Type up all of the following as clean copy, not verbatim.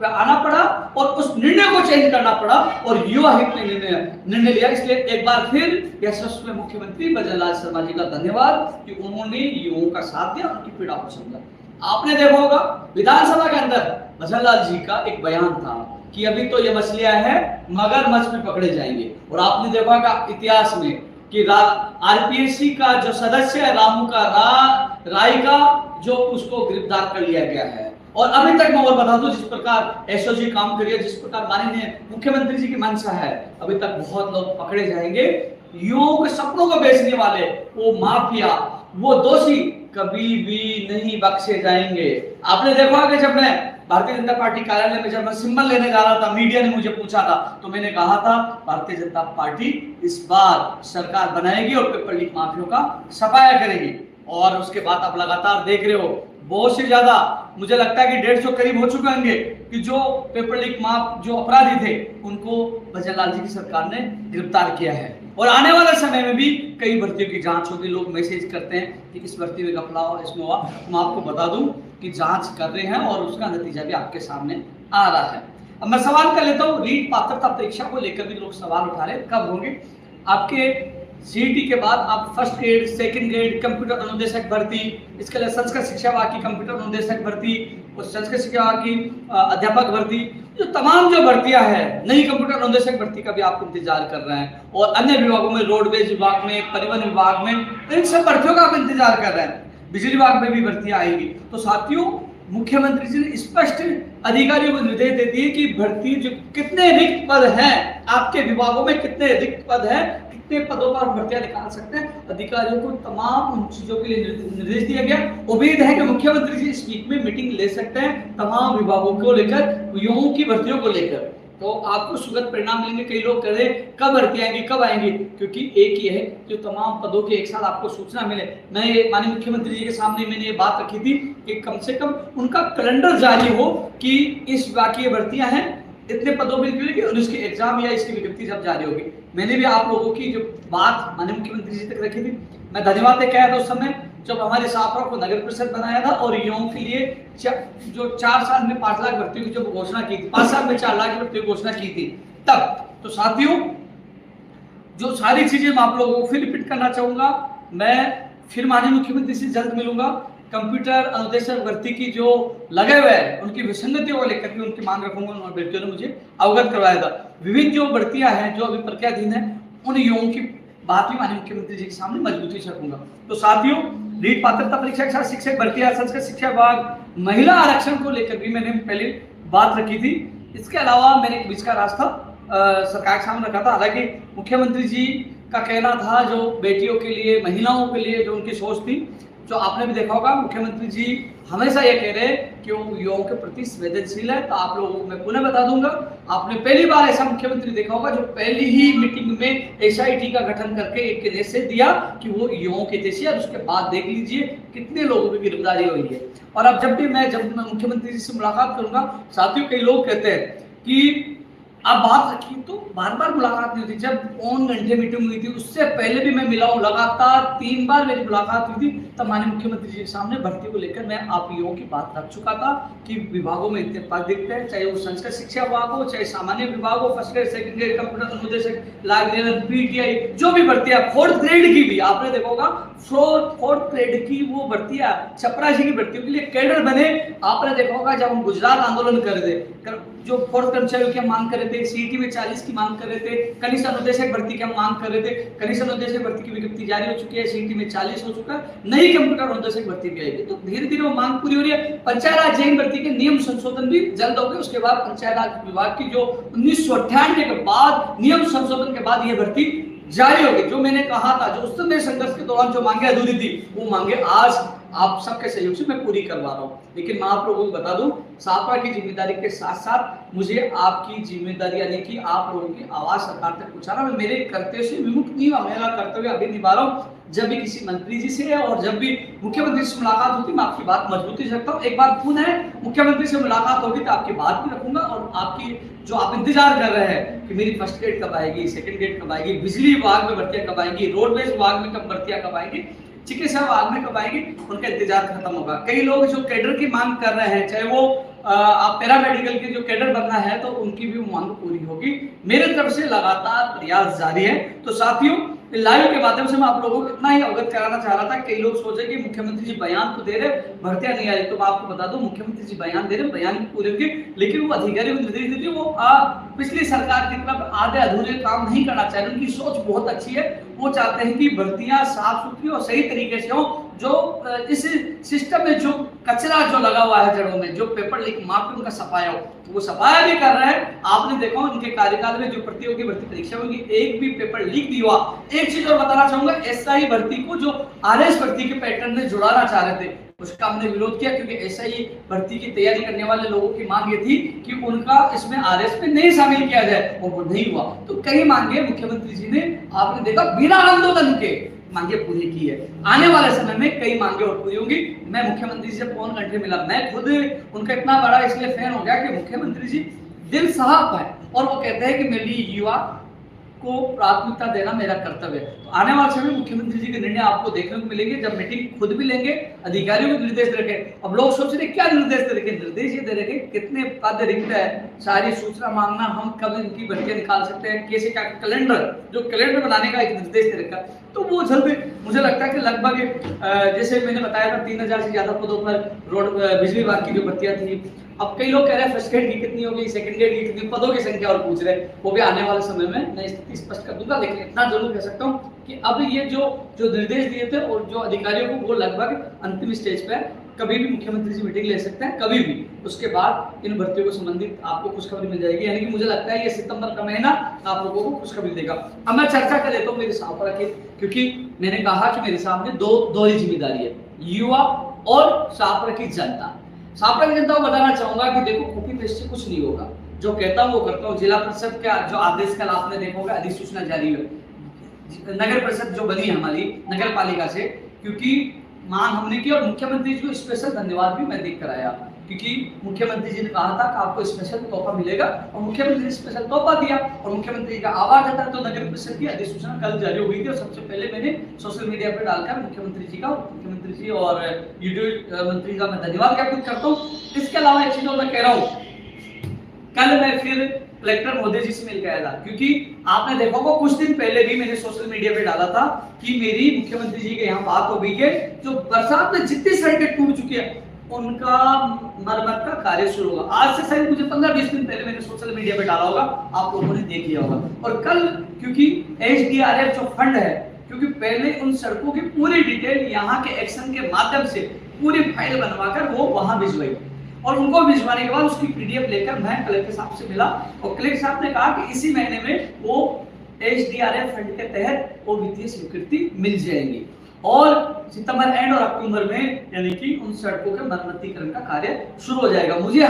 पे आना पड़ा और उस निर्णय को चेंज करना पड़ा और युवा हित ने निर्णय लिया। इसलिए एक बार फिर यशस्वी मुख्यमंत्री भजन लाल शर्मा जी का धन्यवाद कि उन्होंने युवाओं का साथ दिया, उनकी पीड़ा को समझा। आपने देखा होगा विधानसभा के अंदर भजन लाल जी का एक बयान था कि अभी तो ये मछलियां हैं मगरमच्छ में पकड़े जाएंगे, और आपने देखा होगा इतिहास में कि आरपीएससी का जो सदस्य है रामू का राय का जो उसको गिरफ्तार कर लिया गया है। और अभी तक मैं और बता दूं, जिस प्रकार एसओजी काम करिए, जिस प्रकार माननीय मुख्यमंत्री जी की मंशा है, अभी तक बहुत लोग पकड़े जाएंगे। युवाओं के सपनों को बेचने वाले वो माफिया, वो दोषी कभी भी नहीं बख्शे जाएंगे। आपने देखा कि जब मैं भारतीय जनता पार्टी कार्यालय में जब मैं सिंबल लेने जा रहा था, मीडिया ने मुझे पूछा था, तो मैंने कहा था भारतीय जनता पार्टी इस बार सरकार बनाएगी और पेपर लीक माफियों का सफाया करेगी। और उसके बाद आप लगातार देख रहे हो बहुत से ज्यादा, मुझे लगता है कि 150 करीब हो चुके होंगे कि जो पेपर लीक माफ जो अपराधी थे उनको भजन लाल जी की सरकार ने गिरफ्तार किया है। और आने वाले समय में भी कई भर्तियों की जांच होगी। लोग मैसेज करते हैं कि इस भर्ती में घपला हुआ, इसमें हुआ। मैं आपको बता दूं कि जांच कर रहे हैं और उसका नतीजा भी आपके सामने आ रहा है। अब मैं सवाल कर लेता हूं, रीट पात्रता परीक्षा को लेकर भी लोग सवाल उठा रहे हैं, कब होंगे? आपके सीईटी के बाद आप first grade, second grade computer अनुदेशक भर्ती, इसके लिए संस्कृत शिक्षा विभाग की कंप्यूटर अनुदेशक भर्ती और संस्कृत शिक्षा विभाग की अध्यापक भर्ती, जो तमाम जो भर्तियां हैं, नई कंप्यूटर अनुदेशक भर्ती का भी आप इंतजार कर रहे हैं। और अन्य विभागों में, रोडवेज विभाग में, परिवहन विभाग में, इन सब भर्तियों का आप इंतजार कर रहे हैं। बिजली विभाग में भी भर्तियां आएगी। तो साथियों, मुख्यमंत्री जी ने स्पष्ट अधिकारियों को निर्देश दे दिए कि भर्ती जो कितने रिक्त पद हैं, आपके विभागों में कितने रिक्त पद हैं, कितने पदों पर भर्तियां निकाल सकते हैं, अधिकारियों को तमाम उन चीजों के लिए निर्देश दिया गया। उम्मीद है कि मुख्यमंत्री जी इस वीक में मीटिंग ले सकते हैं तमाम विभागों को लेकर, युवाओं की भर्तियों को लेकर। तो आपको सुगत परिणाम मिलेंगे। कई लोग कह रहे हैं कब भर्ती आएंगी, कब आएंगी, क्योंकि एक ही है जो तमाम पदों की एक साथ आपको सूचना मिले। मैं माननीय मुख्यमंत्री जी के सामने मैंने ये बात रखी थी कि कम से कम उनका कैलेंडर जारी हो कि इस विभाग की भर्तियां हैं, इतने पदों में निकलेगी और इसकी एग्जाम या इसकी विज्ञप्ति जब जारी होगी। मैंने भी आप लोगों की जो बात माननीय मुख्यमंत्री जी तक रखी थी। मैं धन्यवाद देकर आया था उस समय जब हमारे साफरा को नगर परिषद बनाया था और युवाओं के लिए जो 4 साल में 5 लाख भर्तियों की जो घोषणा की थी, 5 साल में 4 लाख भर्तियों की घोषणा की थी तब। तो साथियों, जो सारी चीजें मैं आप लोगों को फिर रिपीट करना चाहूंगा। मैं फिर माननीय मुख्यमंत्री से जल्द मिलूंगा। कंप्यूटर अनुदेशक भर्ती की जो लगे हुए हैं उनकी विसंगतियों को लेकर के उनकी मांग रखूंगा। उन अभ्यर्थियों ने मुझे अवगत करवाया था। विभिन्न जो भर्तियां हैं जो अभी प्रक्रियाधीन है, उन युवाओं की बात भी माननीय मुख्यमंत्री जी के सामने मजबूती से रखूंगा। तो साथियों, रीट पात्रता परीक्षा के साथ शिक्षक भर्तियां, संस्कृत शिक्षा विभाग, महिला आरक्षण को लेकर भी मैंने पहले बात रखी थी। इसके अलावा मैंने एक बीच का रास्ता सरकार के सामने रखा था। हालांकि मुख्यमंत्री जी का कहना था जो बेटियों के लिए, महिलाओं के लिए जो उनकी सोच थी, जो आपने भी देखा होगा, मुख्यमंत्री जी हमेशा ये कह रहे हैं कि वो युवाओं के प्रति संवेदनशील है। तो आप लोगों को मैं पुनः बता दूंगा, आपने पहली बार ऐसा मुख्यमंत्री देखा होगा जो पहली ही मीटिंग में एसआईटी का गठन करके एक निर्देश दिया कि वो युवाओं के जैसे। और उसके बाद देख लीजिए कितने लोगों की गिरफ्तारी हुई है। और अब जब मैं मुख्यमंत्री जी से मुलाकात करूंगा, साथियों कई लोग कहते हैं कि आप बात रखी तो बार बार मुलाकात नहीं होती। जब 4 घंटे मीटिंग हुई थी उससे पहले भी मैं मिला हूं, लगातार 3 बार मेरी मुलाकात हुई थी। तब माननीय मुख्यमंत्री जी के सामने भर्ती को लेकर मैं आप युवाओं की बात रख चुका था कि विभागों में इतने पद दिखते हैं, चाहे वो संस्कृत शिक्षा विभाग हो, चाहे सामान्य विभाग हो, first grade, second grade, computer अनुदेशक, लाइब्रेरियन, पीटीआई, जो भी भर्तियां, 4th ग्रेड की भी आपने देखा होगा, 4th ग्रेड की वो भर्तियां, चपरासी की भर्तियों के लिए कैडर बने। आपने देखा होगा जब हम गुजरात आंदोलन कर रहे थे, जो 4th कर्मचारियों की मांग कर रहे थे, सीईटी में 40 की मांग कर रहे थे, कनिष्ठ अनुदेशक भर्ती की हम मांग कर रहे थे। कनिष्ठ अनुदेशक भर्ती की विज्ञप्ति जारी हो चुकी है, सीईटी में 40 हो चुका है, नई कंप्यूटर अनुदेशक भर्ती भी आएगी। तो धीरे धीरे वो मांग पूरी हो रही है। पंचायत राज जैन भर्ती के नियम संशोधन भी जल्द होंगे। उसके बाद पंचायत राज विभाग की जो 1998 के बाद नियम संशोधन के बाद ये भर्ती जारी होगी। जो मैंने कहा था, जो उस समय संघर्ष के दौरान जो मांगे अधूरी थी, वो मांगे आज आप सबके सहयोग से मैं पूरी करवा रहा हूँ। लेकिन मैं आप लोगों को बता दूं, साफा की जिम्मेदारी के साथ साथ मुझे आपकी जिम्मेदारी यानी कि आप लोगों की आवाज सरकार तक पहुंचाना, मैं मेरे कर्तव्य से विमुक्त नहीं हूं। मेरा कर्तव्य अभी निभा रहा हूँ। जब भी किसी मंत्री जी से और जब भी मुख्यमंत्री से मुलाकात होती है, मैं आपकी बात मजबूती से रखता हूँ। एक बार पुनः मुख्यमंत्री से मुलाकात होगी तो आपकी बात भी रखूंगा और आपकी जो आप इंतजार कर रहे हैं कि मेरी फर्स्ट ग्रेड कब आएगी, सेकंड ग्रेड कब आएगी, बिजली विभाग में भर्तियां कब आएंगी, रोडवेज विभाग में कब भर्तियां कब आएंगी, चिकित्सा विभाग में कब आएगी, उनका इंतजार खत्म होगा। कई लोग जो कैडर की मांग कर रहे हैं, चाहे वो आप पैरामेडिकल के जो कैडर बनना है तो उनकी भी मांग पूरी होगी। मेरे तरफ से लगातार प्रयास जारी है। तो साथियों, लाइव के माध्यम से मैं आप लोगों को इतना ही अवगत कराना चाह रहा था। कई लोग सोचे कि मुख्यमंत्री जी बयान तो दे रहे, भर्तियां नहीं आ रही। तो मैं आपको बता दूं, मुख्यमंत्री जी बयान दे रहे, बयान पूरे होंगे, लेकिन वो अधिकारी को निर्देश देते वो पिछली सरकार की तरफ आधे अधूरे काम नहीं करना चाह रहे। उनकी सोच बहुत अच्छी है। वो चाहते हैं कि भर्तियां साफ सुथरी और सही तरीके से हो। जो इस सिस्टम में जो कचरा जो लगा हुआ है जड़ों में, जो पेपर लीक माफ उनका सफाया हो, तो वो सफाया भी कर रहे हैं। आपने देखा उनके कार्यकाल में जो प्रतियोगी भर्ती परीक्षा होगी, एक भी पेपर लीक नहीं हुआ। एक चीज और बताना चाहूंगा, एसआई भर्ती को जो आरएस भर्ती के पैटर्न में जुड़ाना चाह रहे थे, उसका हमने विरोध किया, क्योंकि एसआई भर्ती की तैयारी करने वाले लोगों की मांग ये थी कि उनका इसमें आरएस में नहीं शामिल किया जाए, और वो नहीं हुआ। तो कई मांगे मुख्यमंत्री जी ने, आपने देखा, बिना आंदोलन के मांगे पूरी की है। आने वाले समय में कई मांगे और पूरी होंगी। मैं मुख्यमंत्री जी से पौन घंटे मिला, मैं खुद उनका इतना बड़ा इसलिए फैन हो गया कि मुख्यमंत्री जी दिल साफ है, और वो कहते हैं कि मेरे लिए युवा को प्राथमिकता देना मेरा कर्तव्य है। तो आने वाले समय में मुख्यमंत्री जी के निर्णय आपको देखने को मिलेंगे, जब मीटिंग खुद भी लेंगे, अधिकारियों को निर्देश दे रखे। अब लोग सोच रहे क्या निर्देश दे रखे, निर्देश ये दे रखे कितने पद रिक्त है, सारी सूचना मांगना, हम कब इनकी भर्तियां निकाल सकते हैं, कैसे क्या कैलेंडर, जो कैलेंडर बनाने का एक निर्देश दे रखा। तो वो जल्द, मुझे लगता है कि लगभग जैसे मैंने बताया था 3000 से ज्यादा पदों पर रोड बिजली विभाग की जो भर्तियां थी। अब कई लोग कह रहे हैं फर्स्ट ग्रेड की कितनी होगी, सेकंड ग्रेड की कितनी, पदों की संख्या और पूछ रहे हैं। वो भी आने वाले समय में मैं स्थिति स्पष्ट कर दूंगा। लेकिन इतना जरूर कह सकता हूँ कि अब ये जो निर्देश दिए थे और जो अधिकारियों को, वो लगभग अंतिम स्टेज पे, कभी भी मुख्यमंत्री जी मीटिंग ले सकते हैं, कभी भी। उसके बाद इन भर्तियों को संबंधित आपको खुशखबरी मिल जाएगी। यानी कि मुझे लगता है ये सितंबर का महीना आप लोगों को खुशखबरी देगा। अब मैं चर्चा कर लेता हूँ मेरे सामने की, क्योंकि मैंने कहा कि मेरे सामने दोहरी जिम्मेदारी है, युवा और शाहपुरा की जनता। शाहपुरा की जनता को बताना चाहूंगा कि देखो, कॉपी पेस्ट से कुछ नहीं होगा। जो कहता हूँ वो करता हूँ। जिला परिषद का जो आदेश कल आपने देखा होगा, अधिसूचना जारी है, नगर परिषद जो बनी है हमारी नगर पालिका से, क्योंकि मांग हमने की, और मुख्यमंत्री जी को स्पेशल धन्यवाद भी मैं देख कर आया, क्योंकि मुख्यमंत्री जी ने कहा था कि आपको स्पेशल तोहफा मिलेगा, और मुख्यमंत्री ने स्पेशल तोहफा दिया, और मुख्यमंत्री का आभार जताया। तो नगर परिषद की अधिसूचना कल जारी हुई थी, और सबसे पहले मैंने सोशल मीडिया पर डालकर मुख्यमंत्री जी और वीडियो मंत्री का मैं धन्यवाद ज्ञापित करता हूँ। इसके अलावा एक चीज और मैं कह रहा हूँ, कल मैं फिर कलेक्टर महोदय जी से मिल के आया था, क्योंकि आपने देखा होगा कुछ दिन पहले भी मैंने सोशल मीडिया पे डाला था कि मेरी मुख्यमंत्री जी के यहाँ बात हो गई है, जो बरसात में जितनी सड़कें टूट चुकी है उनका मरम्मत का कार्य शुरू होगा। आज से शायद मुझे 15-20 दिन पहले मैंने सोशल मीडिया पे डाला होगा, आप लोगों ने देख लिया होगा। और कल क्योंकि HDRF जो फंड है, क्योंकि पहले उन सड़कों की पूरी डिटेल यहाँ के एक्शन के माध्यम से पूरी फाइल बनवाकर वो वहां भिजवाई, और उनको भिजवाने के बाद उसकी PDF लेकर मैं कलेक्टर साहब से मिला, और कलेक्टर साहब ने कहा कि इसी महीने में वो HDRF फंड के तहत वो वित्तीय स्वीकृति मिल जाएगी, और सितंबर एंड और अक्टूबर में यानी कि उन सड़कों के मरम्मतीकरण का कार्य शुरू हो जाएगा। मुझे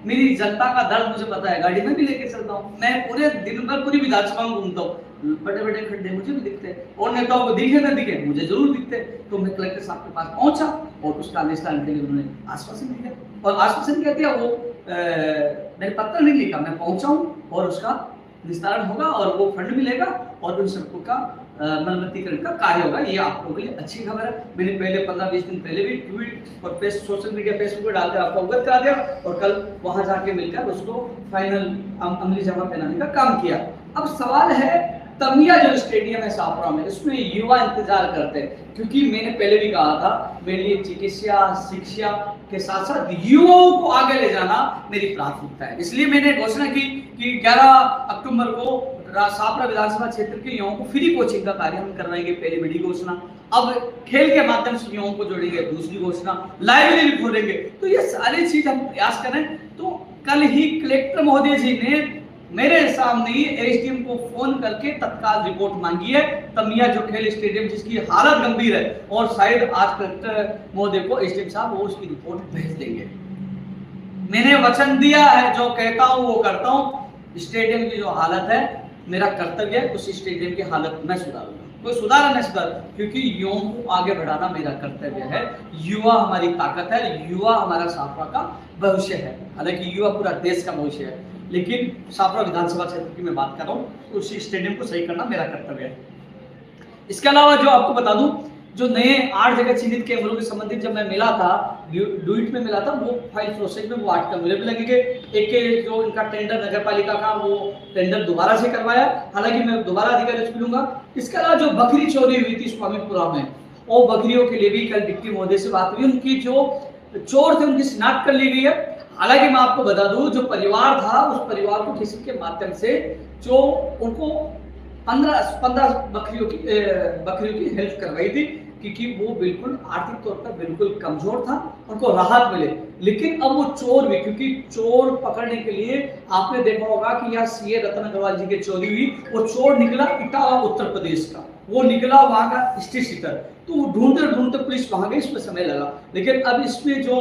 मेरी जनता का दर्द मुझे पता है, गाड़ी में भी लेके चलता हूँ मैं, पूरे दिन भर पूरी विधानसभा में घूमता हूँ, बड़े बड़े खड्डे मुझे भी दिखते हैं, और नेताओं को दिखे न दिखे मुझे जरूर दिखते हैं। तो मैं कलेक्टर साहब के पास पहुंचा, और उसका निस्तारण के लिए उन्होंने आश्वासन दिया, और आश्वासन क्या दिया, वो मैंने पत्र नहीं लिखा, मैं पहुंचा हूँ और उसका निस्तारण होगा, और वो फंड मिलेगा, और उन सड़कों का मरम्मतीकरण का कार्य होगा। ये आप लोगों के लिए अच्छी खबर है। मैंने पहले 15-20 दिन पहले भी ट्वीट और सोशल मीडिया फेसबुक पर डालकर आपको अवगत करा दिया, और कल वहां जाके मिलकर उसको फाइनल अमली जमा पहनाने का काम किया। अब सवाल है, तमिया जो स्टेडियम है शाहपुरा में, उसमें युवा इंतजार करते हैं, क्योंकि मैंने पहले भी कहा था मेरे लिए चिकित्सा शिक्षा के साथ साथ युवाओं को आगे ले जाना मेरी प्राथमिकता है। इसलिए मैंने घोषणा की कि 11 अक्टूबर को शाहपुरा विधानसभा क्षेत्र के युवाओं को फ्री कोचिंग का कार्य हम करवाएंगे, पहली बड़ी घोषणा। अब खेल के माध्यम से युवाओं को जोड़ेंगे, दूसरी घोषणा लाइब्रेरी खोलेंगे। तो ये सारी चीज हम प्रयास करें। तो कल ही कलेक्टर महोदय जी ने मेरे सामने एसडीएम को फोन करके तत्काल रिपोर्ट मांगी है, तमिया जो खेल स्टेडियम जिसकी हालत गंभीर है, और शायद आज कलेक्टर महोदय को एसडीएम साहब वो उसकी रिपोर्ट भेज देंगे। मैंने वचन दिया है, जो कहता हूं वो करता हूं। स्टेडियम की जो हालत है, मेरा कर्तव्य है उस स्टेडियम की हालत मैं सुधारूंगा, कोई सुधार न सुधार, क्योंकि युवाओं को आगे बढ़ाना मेरा कर्तव्य है। युवा हमारी ताकत है, युवा हमारा शाहपुरा का भविष्य है। हालांकि युवा पूरा देश का भविष्य है, लेकिन शाहपुरा विधानसभा क्षेत्र की मैं बात कर रहा हूँ, उसी स्टेडियम को सही करना मेरा कर्तव्य है। इसके अलावा जो आपको बता दूं जो नए 8 जगह चिन्हित केंद्रों के संबंधित जब मैं मिला था, डुइट में मिला था, वो फाइल प्रोसेस में वो 8 का मुझे भी लगेंगे। एक के जो इनका टेंडर नगर पालिका का, वो टेंडर दोबारा से करवाया, हालांकि मैं दोबारा अधिकारी से मिलूंगा। इसके अलावा जो बकरी चोरी हुई थी स्वामीपुरा में, वो बकरियों के लिए भी कल डिप्टी महोदय से बात हुई, उनकी जो चोर थे उनकी शिनाख्त कर ली गई है। हालांकि मैं आपको बता दूं, जो परिवार था उस परिवार को किसी के माध्यम से जो उनको 15 बकरियों की हेल्प करवाई थी, क्योंकि वो बिल्कुल आर्थिक तौर पर बिल्कुल कमजोर था, उनको राहत मिले। लेकिन अब वो चोर भी, क्योंकि चोर पकड़ने के लिए आपने देखा होगा कि यहाँ सीए रतन अग्रवाल जी की चोरी हुई, वो चोर निकला इटावा उत्तर प्रदेश का, वो निकला वहां का स्ट्रीट शीटर, तो वो ढूंढते ढूंढते पुलिस वहां गई, इसमें समय लगा। लेकिन अब इसमें जो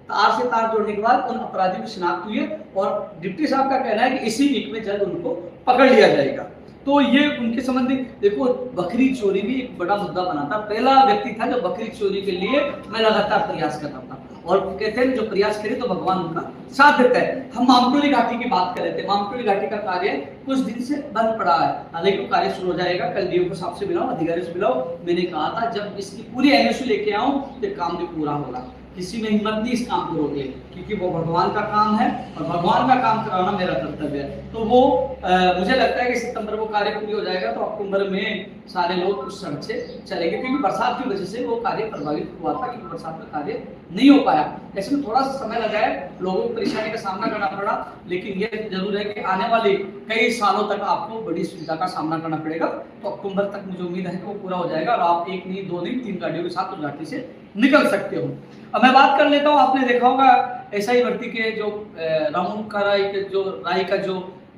तार से तार जोड़ने के बाद उन अपराधियों की शिनाख्त हुई है, और डिप्टी साहब का कहना है कि इसी वीक में जल्द उनको पकड़ लिया जाएगा। तो ये उनके संबंधी देखो, बकरी चोरी भी एक बड़ा मुद्दा बना था। पहला व्यक्ति था जो बकरी चोरी के लिए मैं लगातार प्रयास करता था, और कहते हैं जो प्रयास करे तो भगवान उनका साथ देता है। हम मामटोली घाटी की बात कर रहे थे, मामटोली घाटी का कार्य कुछ दिन से बंद पड़ा है, हालांकि वो कार्य शुरू हो जाएगा। कल डीओ साहब से मिलाओ, अधिकारी से मिलाओ, मैंने कहा था जब इसकी पूरी एनओसी लेके आऊं तो काम भी पूरा होगा। किसी में हिम्मत नहीं इस काम को रोके, क्योंकि वो भगवान का काम है और भगवान का काम कराना मेरा कर्तव्य है। तो वो मुझे लगता है कि सितंबर को कार्य पूरी हो जाएगा, तो अक्टूबर में सारे लोग उस सड़क से चलेंगे, क्योंकि बरसात की वजह से वो कार्य प्रभावित हुआ था, क्योंकि बरसात में कार्य नहीं हो पाया। ऐसे में थोड़ा सा समय लगा है, लोगों को परेशानी का सामना करना पड़ा, लेकिन ये जरूर है कि आने वाले कई सालों तक आपको बड़ी सुविधा का सामना करना पड़ेगा। तो अक्टूबर तक मुझे उम्मीद है कि वो पूरा हो जाएगा, और आप 1 नहीं 2 नहीं 3 गाड़ियों के साथ उस घाटी से निकल सकते हो। अब मैं बात कर लेता हूँ, आपने देखा होगा एसआई भर्ती के जो रामू राय का जो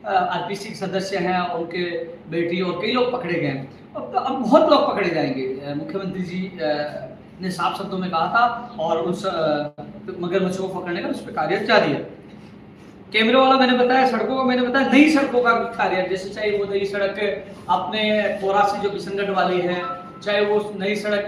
आरपीसी सदस्य हैं, उनके बेटी और कई लोग पकड़े गए। अब बहुत लोग पकड़े जाएंगे। मुख्यमंत्री जी ने साफ शब्दों में कहा था, और उस मगरमच्छों को पकड़ने का उस पर कार्य जारी है। कैमरे वाला मैंने बताया, सड़कों का मैंने बताया, नई सड़कों का कार्य, जैसे चाहे वो नई सड़क अपने कोरा से जो किशनगढ़ वाली है, चाहे वो नई सड़क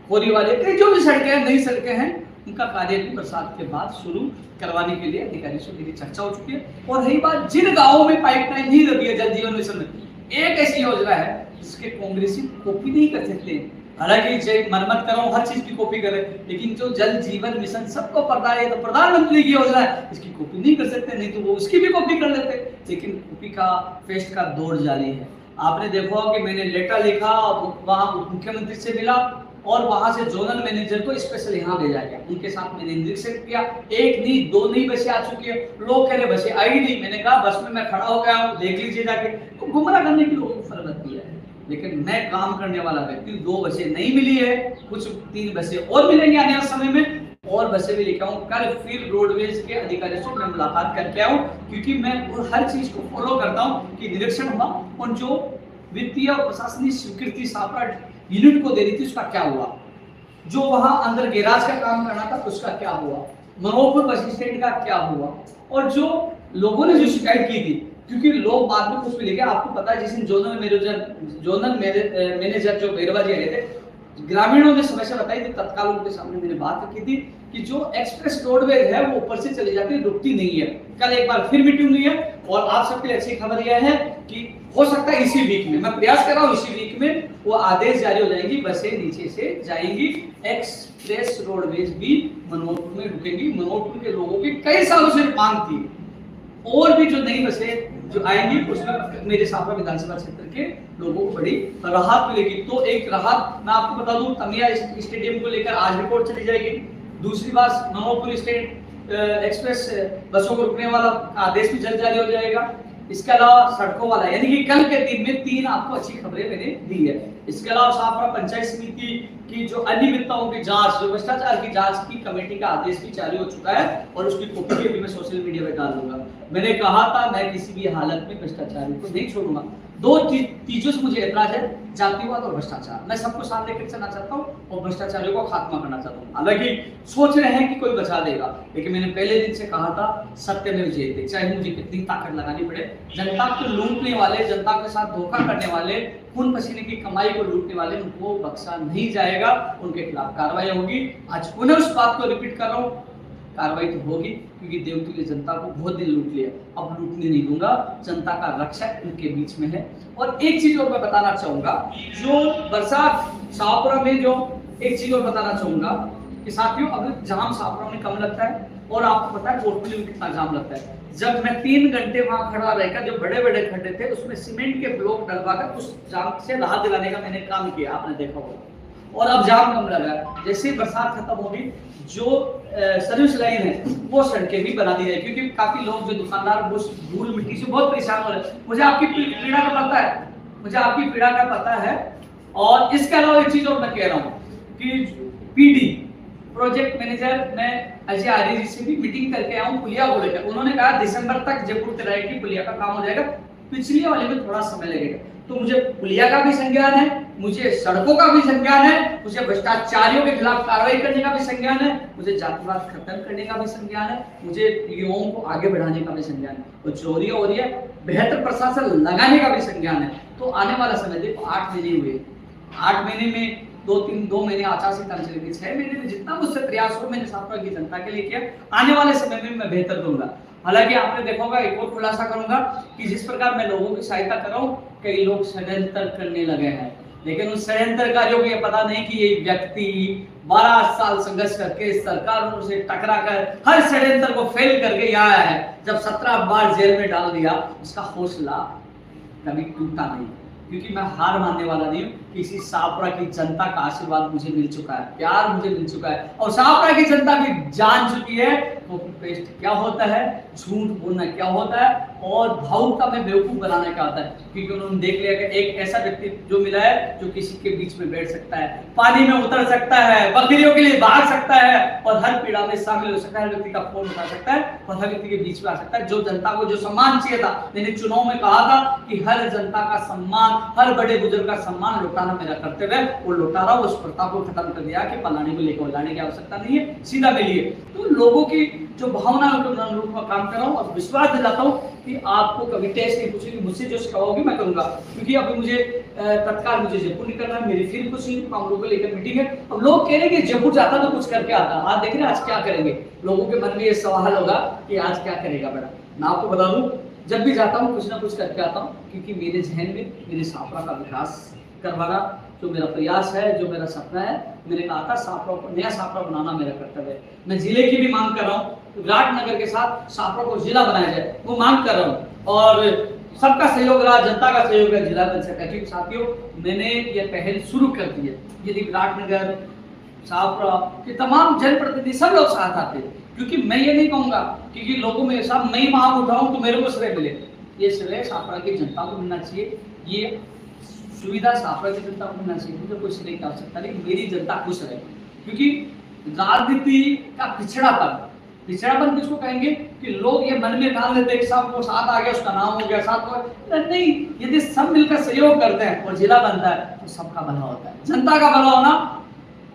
खोरी वाले, कई जो भी सड़कें हैं, नई सड़कें हैं, उनका कार्य भी बरसात के बाद शुरू करवाने के लिए अधिकारियों से मेरी चर्चा हो चुकी है। और रही बात जिन गांवों में पाइपलाइन नहीं लगी है जल जीवन मिशन में, एक ऐसी योजना है जिसके कांग्रेसी कॉपी नहीं कर सकते। हालांकि मरम्मत करो, हर चीज की कॉपी करे, लेकिन जो जल जीवन मिशन सबको पता है, तो प्रधानमंत्री की योजना है, इसकी कॉपी नहीं कर सकते, नहीं तो वो उसकी भी कॉपी कर लेते। लेकिन कॉपी का पेस्ट का दौर जारी है। आपने देखा कि मैंने लेटर लिखा, वहां मुख्यमंत्री से मिला, और वहां से जोनल मैनेजर को स्पेशल यहाँ भेजा गया, उनके साथ मैंने निरीक्षण किया। 1 नहीं 2 नहीं बसें आ चुकी है, लोग कह रहे बसें आई नहीं। मैंने कहा बस में मैं खड़ा हो गया हूँ, देख लीजिए जाके। तो गुमराह करने की लोगों को फर्क किया है, लेकिन मैं काम करने वाला व्यक्ति, 2 बसें नहीं मिली है, कुछ 3 बसें और मिलेंगी आने वाले समय में, और बसें भी लेके आऊँ। कल फिर रोडवेज के अधिकारियों से मैं मुलाकात करके आऊँ, क्योंकि मैं हर चीज को फॉलो करता हूँ कि निरीक्षण हुआ, और जो वित्तीय और प्रशासनिक स्वीकृति सापड़ा यूनिट को दे रही थी उसका क्या हुआ, जो वहां अंदर गैराज का काम करना था उसका क्या हुआ, मनोहरपुर बस स्टैंड का क्या हुआ, और जो लोगों ने जो शिकायत की थी, क्योंकि लोग बाद में कुछ भी लिखे। आपको पता है जिस दिन जोनल मैनेजर जो भैरवा जी आए थे, ग्रामीणों ने समस्या बताई थी, तत्काल उनके सामने मैंने बात रखी थी कि जो एक्सप्रेस रोडवेज है वो ऊपर से चली जाती है, रुकती नहीं है। कल एक बार फिर मीटिंग हुई है, और आप सबके लिए अच्छी खबर यह है कि हो सकता है इसी वीक में, मैं प्रयास कर रहा हूँ, इसी वीक में वो आदेश जारी हो जाएंगी, बसें नीचे से जाएंगी, एक्सप्रेस रोडवेज भी मनोहरपुर में रुकेंगी। मनोहरपुर के लोगों की कई सालों से मांग थी, और भी जो नई बसें जो आएंगी उसमें मेरे सापड़ा विधानसभा क्षेत्र के लोगों को बड़ी राहत मिलेगी। तो एक राहत मैं आपको बता दूं, तमिया स्टेडियम को लेकर आज रिपोर्ट चली जाएगी। दूसरी बात, मनोहरपुर स्टेट एक्सप्रेस बसों को रुकने वाला आदेश भी जल्द जारी हो जाएगा। इसके अलावा सड़कों वाला, यानी कि कल के दिन में 3 आपको अच्छी खबरें मैंने दी है। इसके अलावा सापड़ा पंचायत समिति की जो अनियमितताओं की जांच, जो भ्रष्टाचार की जांच की कमेटी का आदेश भी जारी हो चुका है, और उसकी कॉपी भी मैं सोशल मीडिया पे डाल दूंगा। मैंने कहा था मैं किसी भी हालत में भ्रष्टाचारी को नहीं छोड़ूंगा। 2 चीजों से मुझे ऐतराज है, जातिवाद और भ्रष्टाचार। मैं सबको साथ लेकर चलना चाहता हूँ और भ्रष्टाचारियों को खात्मा करना चाहता हूँ। हालांकि सोच रहे हैं कि कोई बचा देगा, लेकिन मैंने पहले दिन से कहा था सत्य में जयते, चाहे मुझे कितनी ताकत लगानी पड़े। जनता को लूटने वाले, जनता के साथ धोखा करने वाले, खून पसीने की कमाई को लूटने वाले, उनको बख्शा नहीं जाएगा, उनके खिलाफ कार्रवाई होगी। आज पुनः उस बात को रिपीट कर रहा हूँ, कार्रवाई तो होगी, क्योंकि देवतुल्य जनता को बहुत दिन लूट लिया, अब लूटने नहीं दूंगा। जनता का रक्षक उनके बीच में है। और एक चीज और मैं बताना चाहूंगा, जो बरसात शाहपुरा में जो एक चीज और बताना चाहूंगा कि साथियों, अब जाम सापरा में कम लगता है और आपको पता है कोटपुली में कितना जाम लगता है। जब मैं 3 घंटे वहां खड़ा रहकर जो बड़े बड़े खड्डे थे उसमें सीमेंट के ब्लॉक डलवाकर उस जाम से राहत दिलाने का मैंने काम किया, आपने देखा होगा। और अब जाम कम लगा है। जैसे ही बरसात खत्म होगी, जो सर्विस लाइन है वो सड़कें भी बना दी जाए, क्योंकि काफी लोग जो दुकानदार धूल मिट्टी से बहुत परेशान हो रहे हैं। मुझे आपकी पीड़ा का पता है, मुझे आपकी पीड़ा का पता है। और इसके अलावा एक चीज और मैं कह रहा हूँ कि पीडी प्रोजेक्ट मैनेजर, मैं अजय आर्य जी से भी मीटिंग करके आया हूँ पुलिया को लेकर। उन्होंने कहा दिसंबर तक जयपुर तिराहे की पुलिया का काम हो जाएगा, पिछली वाले में थोड़ा समय लगेगा। तो मुझे पुलिया का भी संज्ञान है, मुझे सड़कों का भी संज्ञान है, मुझे भ्रष्टाचारियों के खिलाफ कार्रवाई करने का भी संज्ञान है, मुझे जातिवाद खत्म करने का भी संज्ञान है, मुझे युवाओं को आगे बढ़ाने का भी संज्ञान है, और चोरी हो रही है बेहतर प्रशासन लगाने का भी संज्ञान है। तो आने वाला समय देखो, 8 महीने हुए, 8 महीने में 2 महीने आचार संहिता चलेगी, 6 महीने में जितना मुझसे प्रयास हो मैंने सापरा की जनता के लिए किया, आने वाले समय में मैं बेहतर दूंगा। हालांकि आपने देखा होगा, एक और खुलासा करूंगा कि जिस प्रकार मैं लोगों की सहायता कर रहा हूँ, कई लोग षड्यंत्र करने लगे हैं, लेकिन उन षड्यंत्रकारियों को ये पता नहीं कि ये व्यक्ति 12 साल संघर्ष करके सरकारों से टकरा कर हर षड्यंत्र को फेल करके यहाँ आया है। जब 17 बार जेल में डाल दिया, उसका हौसला कभी टूटा नहीं, क्योंकि मैं हार मानने वाला नहीं हूँ। किसी सापरा की जनता का आशीर्वाद मुझे मिल चुका है, प्यार मुझे मिल चुका है, और सापरा की जनता भी जान चुकी है कॉपी पेस्ट क्या होता है, झूठ बोलना क्या होता है, और भावुकता में बेवकूफ बनाना क्या होता है। क्योंकि उन्होंने देख लिया कि एक ऐसा व्यक्ति जो मिला है जो किसी के बीच में बैठ सकता है, पानी में उतर सकता है, बकरियों के लिए भाग सकता है, और हर पीड़ा में शामिल हो सकता है, हर व्यक्ति का फोन उठा सकता है, और हर व्यक्ति के बीच में आ सकता है। जो जनता को जो सम्मान चाहिए था, मैंने चुनाव में कहा था कि हर जनता का सम्मान, हर बड़े बुजुर्ग का सम्मान लौटाना मेरा कर्तव्य है, वो लौटा रहा हूं। उस प्रथा को खत्म कर दिया कि पलानी को लेकर लाने की आवश्यकता नहीं है, सीधा मिलिए। तो लोगों की जो भावना है उनके अनुरूप में काम कर रहा हूं, और विश्वास दिलाता हूं कि आपको कभी टेस्ट नहीं पूछेगी, मुझसे जो सिखाओगी मैं करूंगा। क्योंकि अभी मुझे तत्काल मुझे जयपुर निकलना है, मेरी फिर कुछ मामलों को लेकर मीटिंग है। अब लोग कह रहे हैं कि जयपुर जाता तो कुछ करके आता, आज देख रहे हैं आज क्या करेंगे। लोगों के मन में ये सवाल होगा कि आज क्या करेगा बेटा। मैं आपको बता दूं, जब भी जाता हूँ कुछ ना कुछ करके आता हूँ, क्योंकि मेरे जहन में मेरे सापरा का विकास करवाना जो मेरा प्रयास है, जो मेरा सपना है। मैंने कहा था सापरा को नया सापरा बनाना मेरा कर्तव्य है। मैं जिले की भी मांग कर रहा हूँ, विराटनगर के साथ सापरा को जिला बनाया जाए, वो मांग कर रहा हूँ, और सबका सहयोग रहा, जनता का सहयोग है, जिला बन सका। क्योंकि साथियों, मैंने ये पहल शुरू कर दी है। यदि विराटनगर, सापरा के तमाम जनप्रतिनिधि सब लोग साथ आते हैं, क्योंकि मैं ये नहीं कहूंगा क्योंकि लोगों में साहब मैं मांग उठाऊं तो मेरे को श्रेय मिले, ये श्रेय सापरा की जनता को मिलना चाहिए, ये सुविधा सापरा की जनता को मिलना चाहिए। मुझे कोई श्रेय की आवश्यकता नहीं, मेरी जनता खुश रहे। क्योंकि राजनीति का पिछड़ापन किसको कहेंगे कि लोग ये मन में ठान लेते हैं कि साहब वो साथ आ गया, उसका नाम हो गया, साथ हो गया। नहीं, यदि सब मिलकर सहयोग करते हैं और जिला बनता है तो सबका भला होता है, जनता का भला होना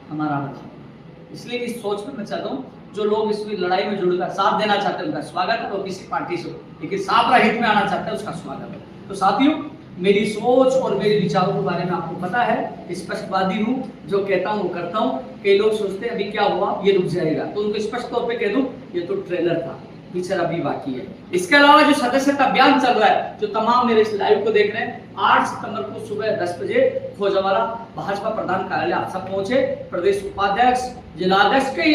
हमारा भला होना। इसलिए इस सोच में मैं चाहता हूँ जो लोग इस लड़ाई में जुड़कर साथ देना चाहते हैं उनका स्वागत है, और किसी पार्टी से लेकिन सापरा हित में आना चाहते हैं उसका स्वागत है। तो साथियों, मेरी सोच और मेरे विचारों के बारे में आपको पता है, स्पष्टवादी हूँ, जो कहता हूँ वो करता हूँ। कई लोग सोचते हैं अभी क्या हुआ, ये रुक जाएगा, तो उनको स्पष्ट तौर पे कह दूं ये तो ट्रेलर था, फीचर अभी बाकी है। इसके अलावा जो सदस्यता अभियान चल रहा है, जो तमाम मेरे इस लाइव को देख रहे हैं, 8 सितंबर को सुबह 10 बजे खोजवाड़ा भाजपा प्रधान कार्यालय आप सब पहुंचे। प्रदेश उपाध्यक्ष, जिलाध्यक्ष के